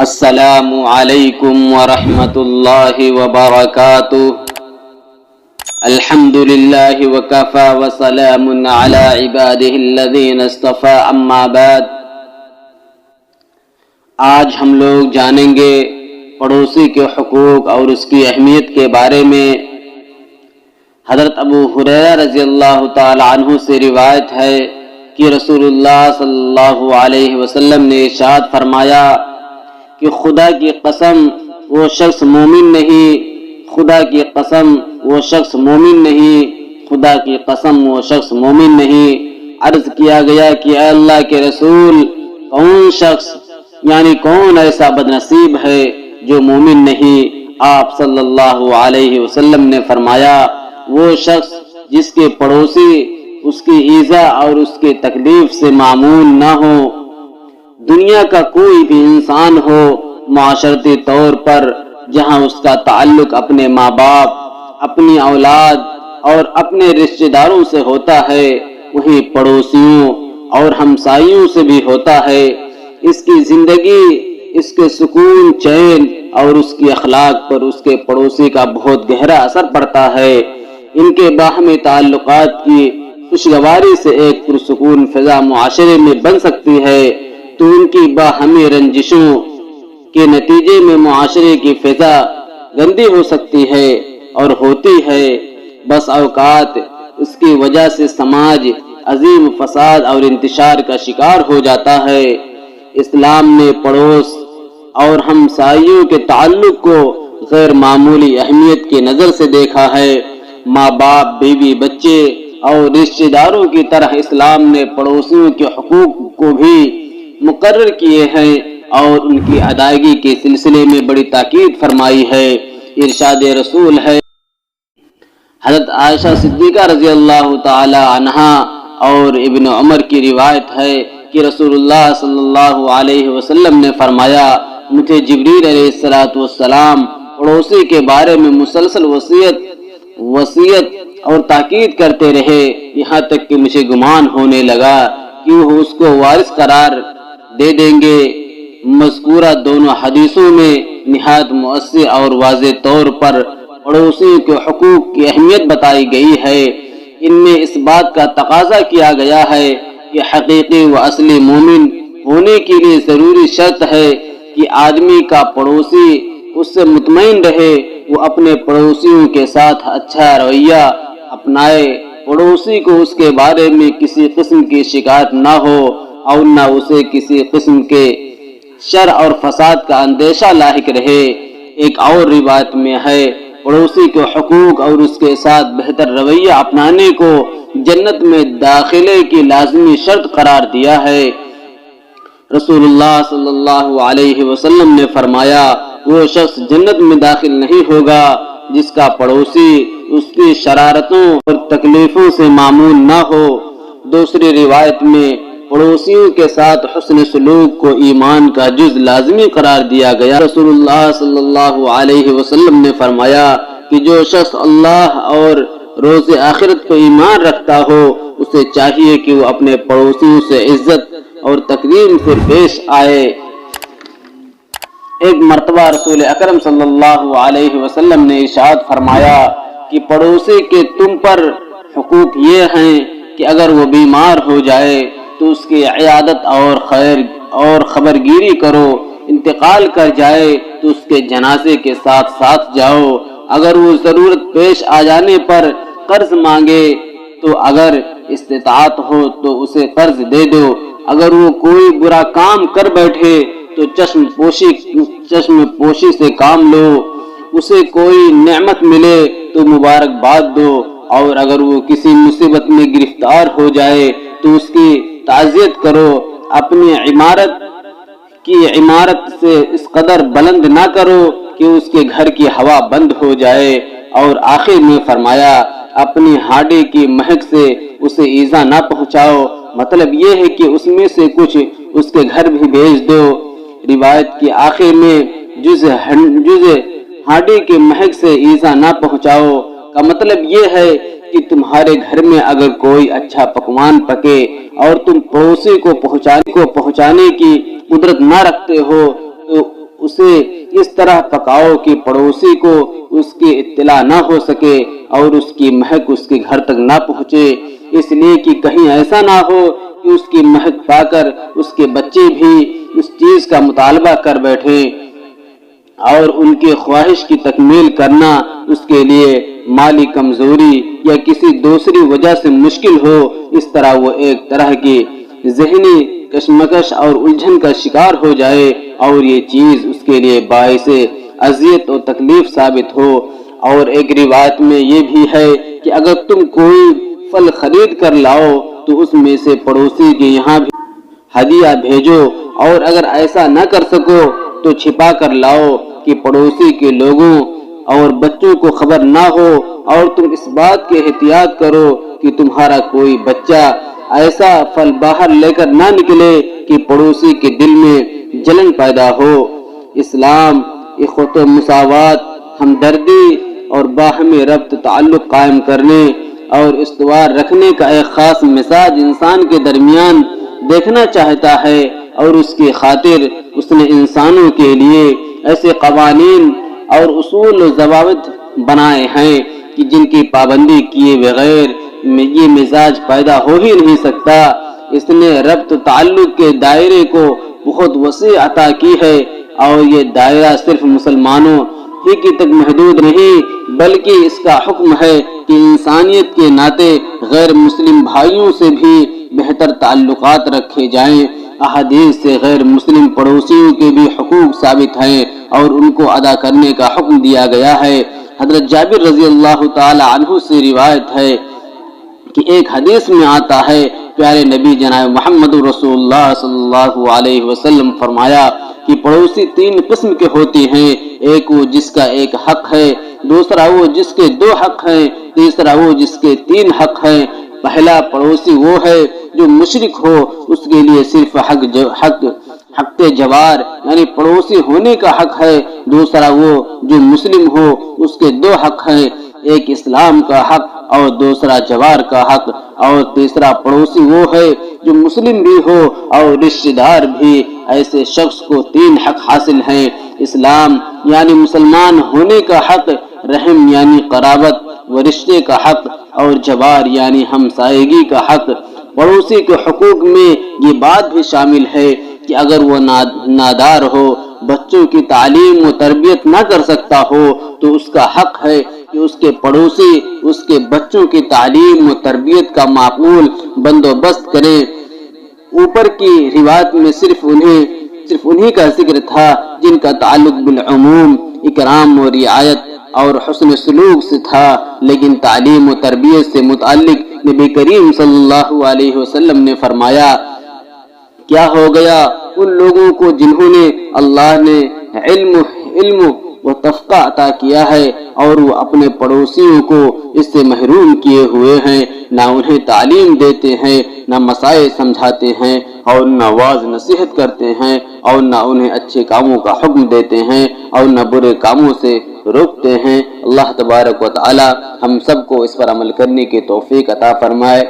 السلام علیکم ورحمۃ اللہ وبرکاتہ۔ الحمد للہ وکفی وسلام علی عبادہ الذین اصطفی، اما بعد۔ آج ہم لوگ جانیں گے پڑوسی کے حقوق اور اس کی اہمیت کے بارے میں۔ حضرت ابو ہریرہ رضی اللہ تعالی عنہ سے روایت ہے کہ رسول اللہ صلی اللہ علیہ وسلم نے ارشاد فرمایا کہ خدا کی قسم وہ شخص مومن نہیں، خدا کی قسم وہ شخص مومن نہیں، خدا کی قسم وہ شخص مومن نہیں۔ عرض کیا گیا کہ اے اللہ کے رسول، کون شخص یعنی کون ایسا بدنصیب ہے جو مومن نہیں؟ آپ صلی اللہ علیہ وسلم نے فرمایا، وہ شخص جس کے پڑوسی اس کی ایذا اور اس کے تکلیف سے معمون نہ ہو۔ دنیا کا کوئی بھی انسان ہو، معاشرتی طور پر جہاں اس کا تعلق اپنے ماں باپ، اپنی اولاد اور اپنے رشتہ داروں سے ہوتا ہے، وہیں پڑوسیوں اور ہمسائیوں سے بھی ہوتا ہے۔ اس کی زندگی، اس کے سکون، چین اور اس کی اخلاق پر اس کے پڑوسی کا بہت گہرا اثر پڑتا ہے۔ ان کے باہمی تعلقات کی خوشگواری سے ایک پرسکون فضا معاشرے میں بن سکتی ہے، تو ان کی باہمی رنجشوں کے نتیجے میں معاشرے کی فضا گندی ہو سکتی ہے اور ہوتی ہے۔ بس اوقات اس کی وجہ سے سماج عظیم فساد اور انتشار کا شکار ہو جاتا ہے۔ اسلام نے پڑوس اور ہمسائیوں کے تعلق کو غیر معمولی اہمیت کی نظر سے دیکھا ہے۔ ماں باپ، بیوی، بچے اور رشتہ داروں کی طرح اسلام نے پڑوسیوں کے حقوق کو بھی مقرر کیے ہیں اور ان کی ادائیگی کے سلسلے میں بڑی تاکید فرمائی ہے۔ ارشاد رسول ہے، حضرت عائشہ صدیقہ رضی اللہ تعالی عنہا اور ابن عمر کی روایت ہے کہ رسول اللہ صلی اللہ علیہ وسلم نے فرمایا، مجھے جبریل علیہ السلام پڑوسی کے بارے میں مسلسل وصیت اور تاکید کرتے رہے، یہاں تک کہ مجھے گمان ہونے لگا کہ وہ اس کو وارث قرار دے دیں گے۔ مذکورہ دونوں حدیثوں میں نہایت مؤثر اور واضح طور پر پڑوسیوں کے حقوق کی اہمیت بتائی گئی ہے۔ ان میں اس بات کا تقاضا کیا گیا ہے کہ حقیقی و اصلی مومن ہونے کے لیے ضروری شرط ہے کہ آدمی کا پڑوسی اس سے مطمئن رہے، وہ اپنے پڑوسیوں کے ساتھ اچھا رویہ اپنائے، پڑوسی کو اس کے بارے میں کسی قسم کی شکایت نہ ہو اور نہ اسے کسی قسم کے شر اور فساد کا اندیشہ لاحق رہے۔ ایک اور روایت میں ہے، پڑوسی کے حقوق اور اس کے ساتھ بہتر رویہ اپنانے کو جنت میں داخلے کی لازمی شرط قرار دیا ہے۔ رسول اللہ صلی اللہ علیہ وسلم نے فرمایا، وہ شخص جنت میں داخل نہیں ہوگا جس کا پڑوسی اس کی شرارتوں اور تکلیفوں سے معمون نہ ہو۔ دوسری روایت میں پڑوسیوں کے ساتھ حسن سلوک کو ایمان کا جز لازمی قرار دیا گیا۔ رسول اللہ صلی اللہ علیہ وسلم نے فرمایا کہ جو شخص اللہ اور روز آخرت پر ایمان رکھتا ہو، اسے چاہیے کہ وہ اپنے پڑوسیوں سے عزت اور تکریم سے پیش آئے۔ ایک مرتبہ رسول اکرم صلی اللہ علیہ وسلم نے ارشاد فرمایا کہ پڑوسی کے تم پر حقوق یہ ہیں کہ اگر وہ بیمار ہو جائے تو اس کی عیادت اور خبرگیری کرو، انتقال کر جائے تو اس کے جنازے کے ساتھ ساتھ جاؤ، اگر وہ ضرورت پیش آ جانے پر قرض مانگے تو اگر استطاعت ہو تو اسے قرض دے دو، اگر وہ کوئی برا کام کر بیٹھے تو چشم پوشی سے کام لو، اسے کوئی نعمت ملے تو مبارکباد دو، اور اگر وہ کسی مصیبت میں گرفتار ہو جائے تو اس کی تعزیت کرو، اپنی عمارت سے اس قدر بلند نہ کرو کہ اس کے گھر کی ہوا بند ہو جائے، اور آخر میں فرمایا، اپنی ہاڈی کی مہک سے اسے ایذا نہ پہنچاؤ، مطلب یہ ہے کہ اس میں سے کچھ اس کے گھر بھی بھیج دو۔ روایت کے آخر میں جز ہاڈی کی مہک سے ایذا نہ پہنچاؤ کا مطلب یہ ہے کہ تمہارے گھر میں اگر کوئی اچھا پکوان پکے اور تم پڑوسی کو پہنچانے کی قدرت نہ رکھتے ہو تو اسے اس طرح پکاؤ کہ پڑوسی کو اس کی اطلاع نہ ہو سکے اور اس کی مہک اس کے گھر تک نہ پہنچے، اس لیے کہ کہیں ایسا نہ ہو کہ اس کی مہک پا کر اس کے بچے بھی اس چیز کا مطالبہ کر بیٹھیں اور ان کی خواہش کی تکمیل کرنا اس کے لیے مالی کمزوری یا کسی دوسری وجہ سے مشکل ہو۔ اس طرح وہ ایک طرح کی ذہنی کشمکش اور الجھن کا شکار ہو جائے اور یہ چیز اس کے لیے باعث اذیت و تکلیف ثابت ہو۔ اور ایک روایت میں یہ بھی ہے کہ اگر تم کوئی پھل خرید کر لاؤ تو اس میں سے پڑوسی کے یہاں بھی ہدیہ بھیجو، اور اگر ایسا نہ کر سکو تو چھپا کر لاؤ کہ پڑوسی کے لوگوں اور بچوں کو خبر نہ ہو، اور تم اس بات کے احتیاط کرو کہ تمہارا کوئی بچہ ایسا پھل باہر لے کر نہ نکلے کہ پڑوسی کے دل میں جلن پیدا ہو۔ اسلام اخوت و مساوات، ہمدردی اور باہمی ربط تعلق قائم کرنے اور استوار رکھنے کا ایک خاص مزاج انسان کے درمیان دیکھنا چاہتا ہے، اور اس کی خاطر اس نے انسانوں کے لیے ایسے قوانین اور اصول و ضوابط بنائے ہیں کہ جن کی پابندی کیے بغیر یہ مزاج پیدا ہو ہی نہیں سکتا۔ اس نے ربط تعلق کے دائرے کو بہت وسیع عطا کی ہے، اور یہ دائرہ صرف مسلمانوں ہی کی تک محدود نہیں بلکہ اس کا حکم ہے کہ انسانیت کے ناطے غیر مسلم بھائیوں سے بھی بہتر تعلقات رکھے جائیں۔ احادیث سے غیر مسلم پڑوسیوں کے بھی حقوق ثابت ہیں اور ان کو ادا کرنے کا حکم دیا گیا ہے۔ حضرت جابر رضی اللہ تعالی عنہ سے روایت ہے کہ ایک حدیث میں آتا ہے، پیارے نبی جناب محمد رسول اللہ صلی اللہ علیہ وسلم فرمایا کہ پڑوسی تین قسم کے ہوتے ہیں، ایک وہ جس کا ایک حق ہے، دوسرا وہ جس کے دو حق ہیں، تیسرا وہ جس کے تین حق ہیں۔ پہلا پڑوسی وہ ہے جو مشرک ہو، اس کے لیے صرف حق جوار یعنی پڑوسی ہونے کا حق ہے، دوسرا وہ جو مسلم ہو، اس کے دو حق ہیں، ایک اسلام کا حق اور دوسرا جوار کا حق، اور تیسرا پڑوسی وہ ہے جو مسلم بھی ہو اور رشتہ دار بھی۔ ایسے شخص کو تین حق حاصل ہیں، اسلام یعنی مسلمان ہونے کا حق، رحم یعنی قرابت و رشتے کا حق، اور جوار یعنی ہمسائیگی کا حق۔ پڑوسی کے حقوق میں یہ بات بھی شامل ہے کہ اگر وہ نادار ہو، بچوں کی تعلیم و تربیت نہ کر سکتا ہو تو اس کا حق ہے کہ اس کے پڑوسی اس کے بچوں کی تعلیم و تربیت کا معقول بندوبست کرے۔ اوپر کی روایت میں صرف انہی کا ذکر تھا جن کا تعلق بالعموم اکرام و رعایت اور حسن سلوک سے تھا، لیکن تعلیم و تربیت سے متعلق نبی کریم صلی اللہ علیہ وسلم نے فرمایا، کیا ہو گیا ان لوگوں کو جنہوں نے اللہ نے علم و تفقہ عطا کیا ہے اور وہ اپنے پڑوسیوں کو اس سے محروم کیے ہوئے ہیں، نہ انہیں تعلیم دیتے ہیں، نہ مسائل سمجھاتے ہیں، اور نہ واعظ نصیحت کرتے ہیں، اور نہ انہیں اچھے کاموں کا حکم دیتے ہیں، اور نہ برے کاموں سے روکتے ہیں۔ اللہ تبارک و تعالی ہم سب کو اس پر عمل کرنے کی توفیق عطا فرمائے۔